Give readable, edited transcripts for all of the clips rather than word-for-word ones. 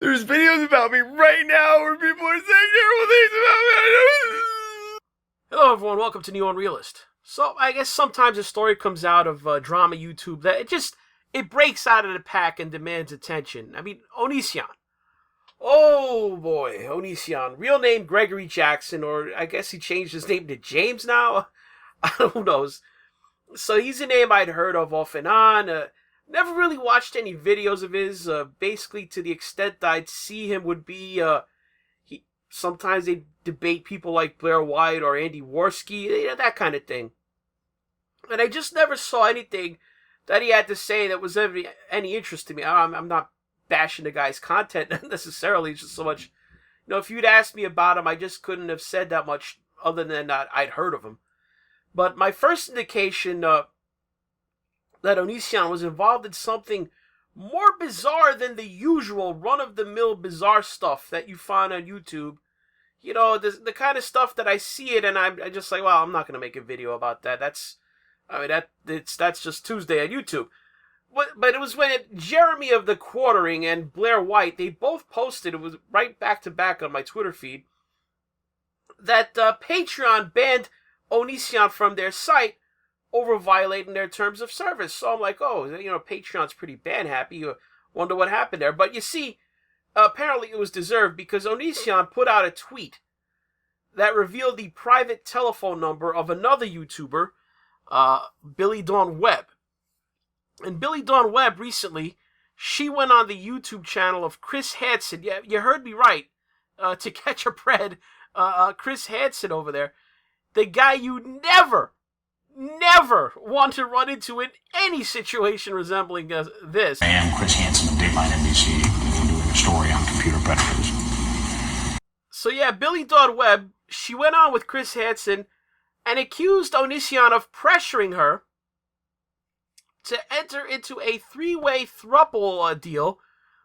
There's videos about me right now where people are saying terrible things about me. Hello, everyone. Welcome to NeoUnrealist. So, I guess sometimes a story comes out of drama YouTube that it breaks out of the pack and demands attention. I mean, Onision. Oh boy, Onision. Real name Gregory Jackson, or I guess he changed his name to James now. Who knows? So he's a name I'd heard of off and on. Never really watched any videos of his. Basically, to the extent I'd see him would be he. Sometimes they debate people like Blair White or Andy Worski, that kind of thing. And I just never saw anything that he had to say that was any interest to me. I'm not bashing the guy's content necessarily. It's just so much. If you'd asked me about him, I just couldn't have said that much other than that I'd heard of him. But my first indication that Onision was involved in something more bizarre than the usual run-of-the-mill bizarre stuff that you find on YouTube. The kind of stuff that I see it and I'm just like, well, I'm not going to make a video about that. That's just Tuesday on YouTube. But it was when Jeremy of the Quartering and Blair White, they both posted, it was right back to back on my Twitter feed, that Patreon banned Onision from their site over violating their terms of service. So I'm like, oh, Patreon's pretty ban happy. You wonder what happened there. But you see, apparently it was deserved because Onision put out a tweet that revealed the private telephone number of another YouTuber, Billy Dawn Webb. And Billy Dawn Webb recently, she went on the YouTube channel of Chris Hansen. Yeah, you heard me right. To catch a bread, Chris Hansen over there. The guy you never want to run into in any situation resembling this. I am Chris Hansen of Dateline NBC, doing a story on computer predators. So yeah, Billy Dawn Webb, she went on with Chris Hansen and accused Onision of pressuring her to enter into a three-way throuple deal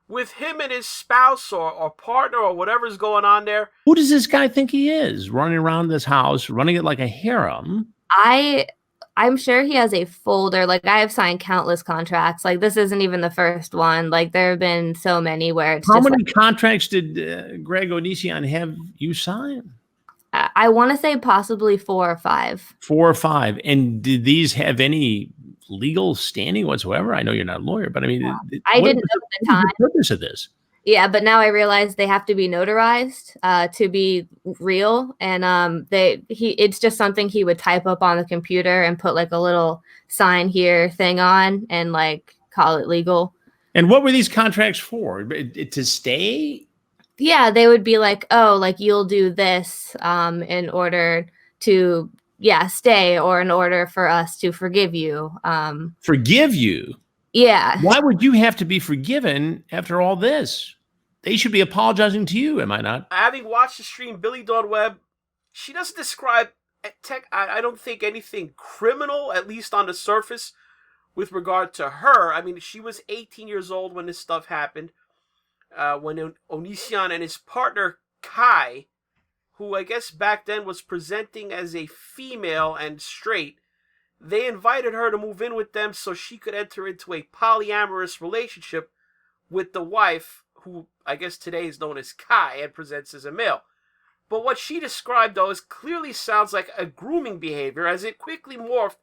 with him and his spouse or partner or whatever's going on there. Who does this guy think he is, running around this house, running it like a harem? I'm sure he has a folder. Like, I have signed countless contracts. Like, this isn't even the first one. Like, there have been so many where it's How just many contracts did Greg Onision have you sign? I want to say possibly 4 or 5. 4 or 5. And did these have any legal standing whatsoever? I know you're not a lawyer, but I mean, I didn't know at the time. What's the purpose of this? Yeah, but now I realize they have to be notarized to be real, and it's just something he would type up on the computer and put like a little sign here thing on and like call it legal. And what were these contracts for? To stay? Yeah, they would be like, oh, like you'll do this in order to stay, or in order for us to forgive you. Forgive you? Yeah. Why would you have to be forgiven after all this? They should be apologizing to you, am I not? Having watched the stream, Billy Dawn Webb, she doesn't describe I don't think anything criminal, at least on the surface, with regard to her. I mean, she was 18 years old when this stuff happened. When Onision and his partner, Kai, who I guess back then was presenting as a female and straight, they invited her to move in with them so she could enter into a polyamorous relationship with the wife, who I guess today is known as Kai and presents as a male. But what she described, though, clearly sounds like a grooming behavior, as it quickly morphed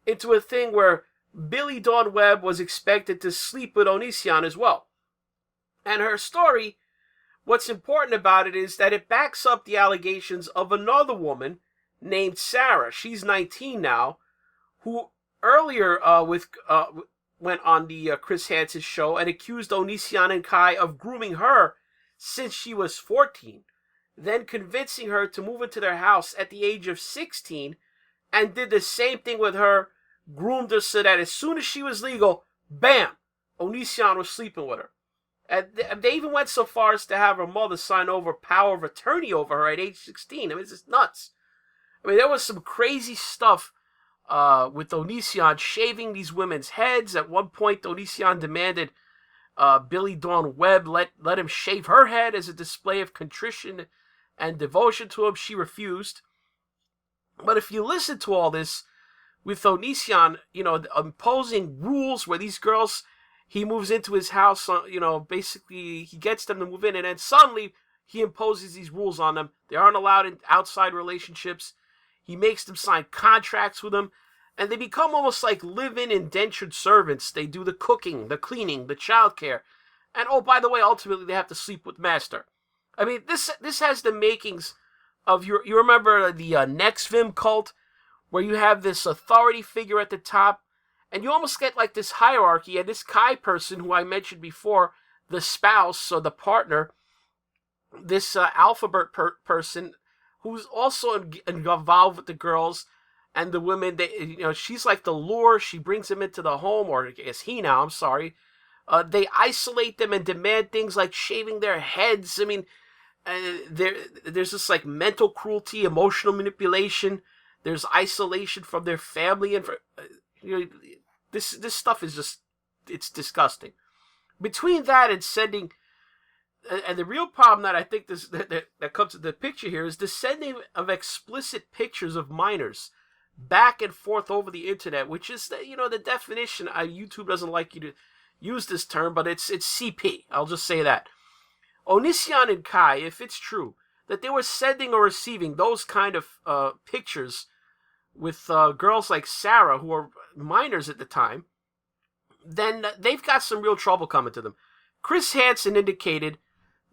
into a thing where Billy Dawn Webb was expected to sleep with Onision as well. And her story, what's important about it is that it backs up the allegations of another woman named Sarah. She's 19 now, who earlier went on the Chris Hansen show and accused Onision and Kai of grooming her since she was 14, then convincing her to move into their house at the age of 16, and did the same thing with her, groomed her so that as soon as she was legal, bam, Onision was sleeping with her. And they even went so far as to have her mother sign over power of attorney over her at age 16. I mean, it's just nuts. I mean, there was some crazy stuff with Onision shaving these women's heads. At one point, Onision demanded Billy Dawn Webb let him shave her head as a display of contrition and devotion to him. She refused. But if you listen to all this with Onision, imposing rules where these girls, he moves into his house, basically he gets them to move in, and then suddenly he imposes these rules on them. They aren't allowed in outside relationships. He makes them sign contracts with him, and they become almost like live-in indentured servants. They do the cooking, the cleaning, the childcare, and oh, by the way, ultimately they have to sleep with master. I mean, this has the makings of you remember the Nextvim cult, where you have this authority figure at the top, and you almost get like this hierarchy, and this Kai person who I mentioned before, the spouse or the partner, this alphabet person who's also involved with the girls and the women. She's like the lure. She brings them into the home, or I guess he now, I'm sorry. They isolate them and demand things like shaving their heads. I mean, there's this like mental cruelty, emotional manipulation. There's isolation from their family, and this stuff is just, it's disgusting. Between that and sending, and the real problem that I think that comes to the picture here is the sending of explicit pictures of minors back and forth over the internet, which is the definition. YouTube doesn't like you to use this term, but it's CP. I'll just say that. Onision and Kai, if it's true that they were sending or receiving those kind of pictures with girls like Sarah, who are minors at the time, then they've got some real trouble coming to them. Chris Hansen indicated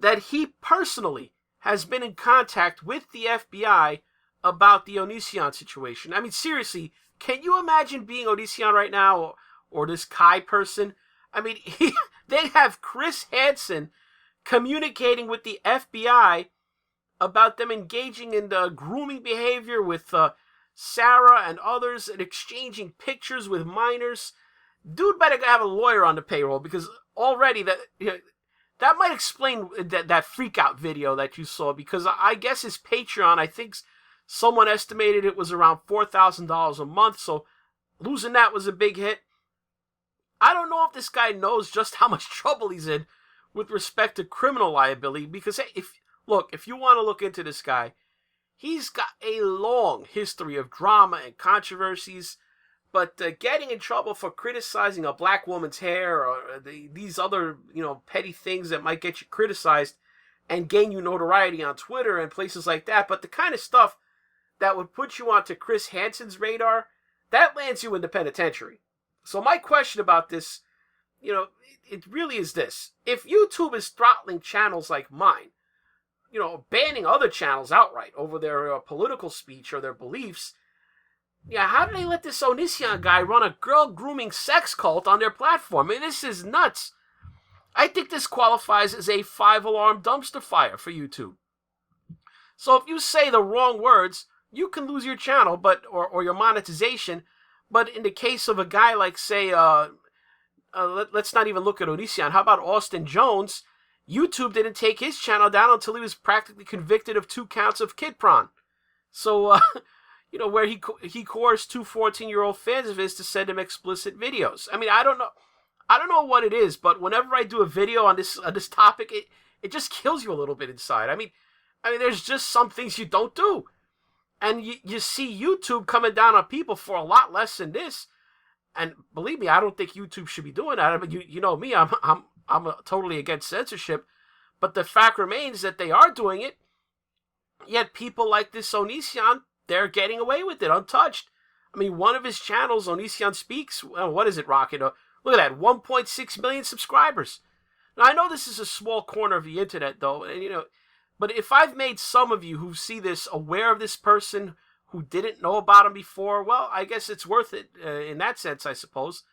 that he personally has been in contact with the FBI about the Onision situation. I mean, seriously, can you imagine being Onision right now, or this Kai person? I mean, they have Chris Hansen communicating with the FBI about them engaging in the grooming behavior with Sarah and others, and exchanging pictures with minors. Dude better have a lawyer on the payroll, because already that might explain that freak out video that you saw, because I guess his Patreon, I think someone estimated it was around $4,000 a month, so losing that was a big hit. I don't know if this guy knows just how much trouble he's in with respect to criminal liability, because hey, if you want to look into this guy, he's got a long history of drama and controversies, but getting in trouble for criticizing a black woman's hair, or these other petty things that might get you criticized and gain you notoriety on Twitter and places like that, but the kind of stuff that would put you onto Chris Hansen's radar, that lands you in the penitentiary. So my question about this, it really is this. If YouTube is throttling channels like mine, banning other channels outright over their political speech or their beliefs, how do they let this Onision guy run a girl grooming sex cult on their platform? I mean, this is nuts. I think this qualifies as a 5-alarm dumpster fire for YouTube. So if you say the wrong words, you can lose your channel, or your monetization. But in the case of a guy like, say, let's not even look at Onision. How about Austin Jones? YouTube didn't take his channel down until he was practically convicted of 2 counts of kid prawn. So, where he coerced 2 14-year-old fans of his to send him explicit videos. I mean, I don't know what it is, but whenever I do a video on this topic, it just kills you a little bit inside. I mean, there's just some things you don't do. And you see YouTube coming down on people for a lot less than this. And believe me, I don't think YouTube should be doing that. But you know me, I'm totally against censorship. But the fact remains that they are doing it. Yet people like this Onision, they're getting away with it untouched. I mean, one of his channels, Onision Speaks, what is it, Rocket? Look at that, 1.6 million subscribers. Now, I know this is a small corner of the internet, though, and but if I've made some of you who see this aware of this person who didn't know about him before, well, I guess it's worth it in that sense, I suppose.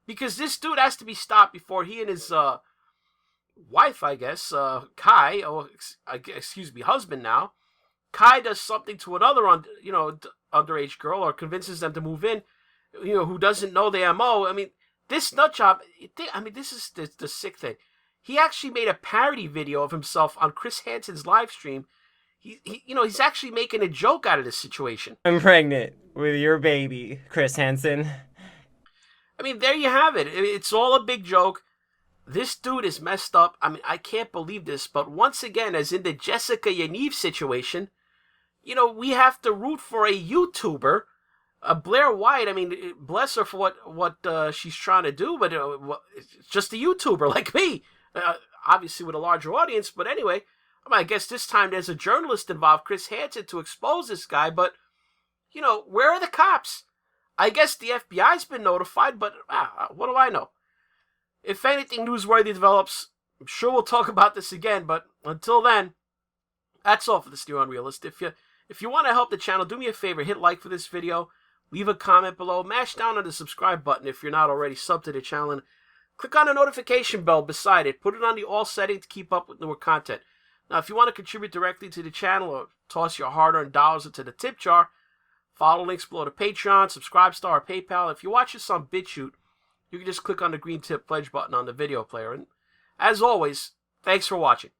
Because this dude has to be stopped before he and his wife, I guess, Kai, husband now, Kai does something to another, underage girl, or convinces them to move in, who doesn't know the MO. I mean, this nutjob, this is the sick thing. He actually made a parody video of himself on Chris Hansen's live stream. He's actually making a joke out of this situation. I'm pregnant with your baby, Chris Hansen. I mean, there you have it. It's all a big joke. This dude is messed up. I mean, I can't believe this, but once again, as in the Jessica Yaniv situation, we have to root for a YouTuber Blair White, I mean, bless her for what she's trying to do, but it's just a YouTuber like me, obviously with a larger audience. But anyway, I guess this time there's a journalist involved, Chris Hansen, to expose this guy. But, where are the cops? I guess the FBI's been notified, but what do I know? If anything newsworthy develops, I'm sure we'll talk about this again. But until then, that's all for this New Unrealist. If you want to help the channel, do me a favor, hit like for this video. Leave a comment below. Mash down on the subscribe button if you're not already subbed to the channel. And click on the notification bell beside it. Put it on the all setting to keep up with newer content. Now, if you want to contribute directly to the channel or toss your hard-earned dollars into the tip jar, follow links below to Patreon, Subscribe Star, or PayPal. If you're watching this on BitChute, you can just click on the green tip pledge button on the video player. And as always, thanks for watching.